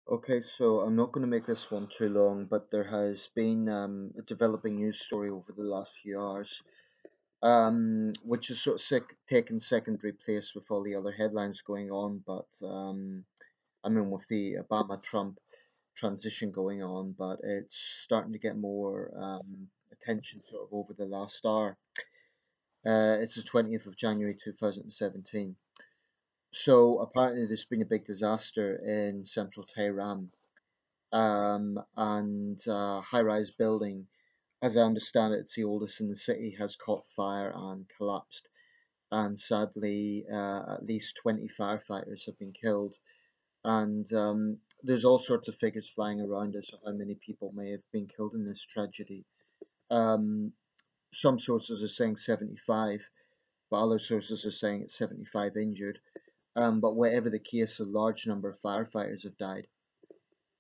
Okay, so I'm not going to make this one too long, but there has been a developing news story over the last few hours, which is sort of taken secondary place with all the other headlines going on. But I mean, with the Obama-Trump transition going on, but it's starting to get more attention sort of over the last hour. It's the 20th of January 2017. So apparently, there's been a big disaster in central Tehran and high-rise building. As I understand it, it's the oldest in the city, has caught fire and collapsed. And sadly, at least 20 firefighters have been killed. And there's all sorts of figures flying around as to how many people may have been killed in this tragedy. Um, some sources are saying 75, but other sources are saying it's 75 injured. But whatever the case, a large number of firefighters have died.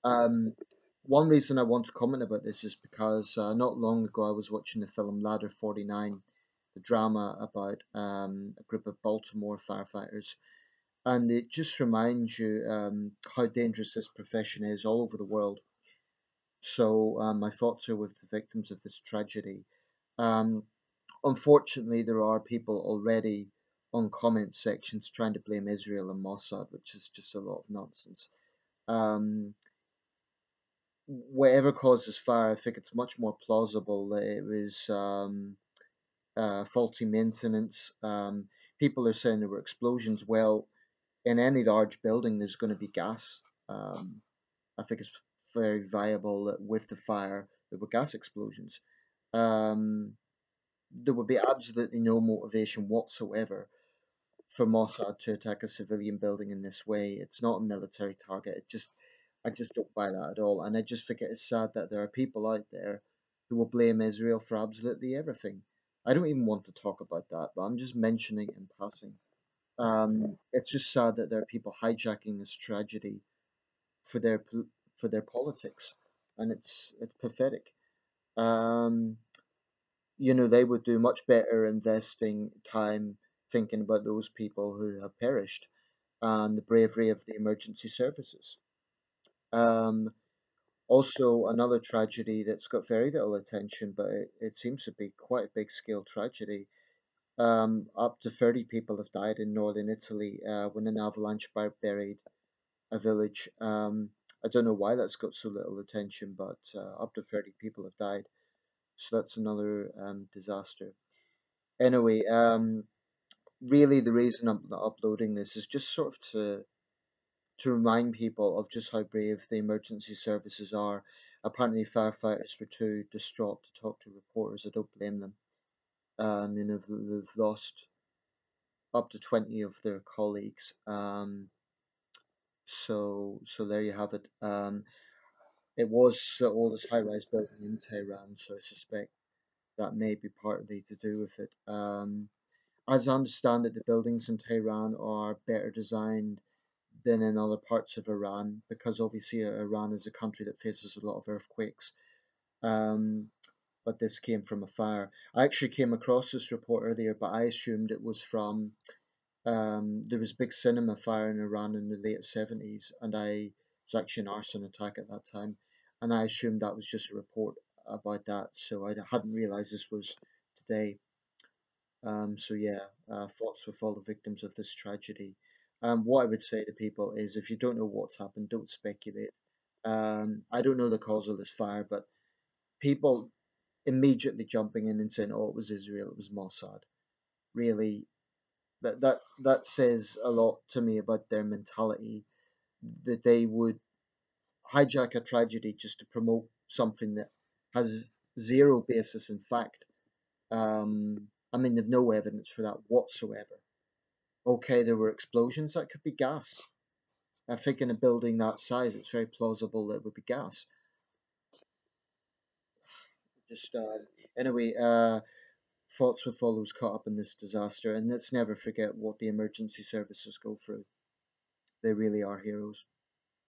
Um, One reason I want to comment about this is because not long ago I was watching the film Ladder 49, the drama about a group of Baltimore firefighters, and it just reminds you how dangerous this profession is all over the world. So my thoughts are with the victims of this tragedy. Um, Unfortunately, there are people already on comment sections trying to blame Israel and Mossad, which is just a lot of nonsense. Um, Whatever causes fire, I think it's much more plausible that it was faulty maintenance. People are saying there were explosions. Well, in any large building, there's going to be gas. I think it's very viable that with the fire, there were gas explosions. Um, there would be absolutely no motivation whatsoever for Mossad to attack a civilian building in this way. It's not a military target. I just don't buy that at all. And I just think it is sad that there are people out there who will blame Israel for absolutely everything. I don't even want to talk about that, but I'm just mentioning it in passing. It's just sad that there are people hijacking this tragedy for for their politics, and it's pathetic. Um, they would do much better investing time thinking about those people who have perished and the bravery of the emergency services. Um, Also, another tragedy that's got very little attention, but it seems to be quite a big scale tragedy. Up to 30 people have died in northern Italy when an avalanche buried a village. I don't know why that's got so little attention, but up to 30 people have died. So that's another disaster. Anyway, really the reason I'm not uploading this is just sort of to remind people of just how brave the emergency services are. Apparently, firefighters were too distraught to talk to reporters. I don't blame them. They've lost up to 20 of their colleagues. So there you have it. It was the oldest high-rise building in Tehran, so I suspect that may be partly to do with it. As I understand it, the buildings in Tehran are better designed than in other parts of Iran because obviously Iran is a country that faces a lot of earthquakes. Um, but this came from a fire. I actually came across this report earlier, but I assumed it was from there was a big cinema fire in Iran in the late 70s, and it was actually an arson attack at that time, and I assumed that was just a report about that, so I hadn't realized this was today. So yeah, thoughts with all the victims of this tragedy. What I would say to people is, if you don't know what's happened, don't speculate. I don't know the cause of this fire, but people immediately jumping in and saying, "Oh, it was Israel, it was Mossad." Really, that says a lot to me about their mentality. That they would hijack a tragedy just to promote something that has zero basis in fact. I mean, they've no evidence for that whatsoever. Okay, there were explosions. That could be gas. I think in a building that size, it's very plausible that it would be gas. Just anyway, thoughts with all those caught up in this disaster, and let's never forget what the emergency services go through. They really are heroes.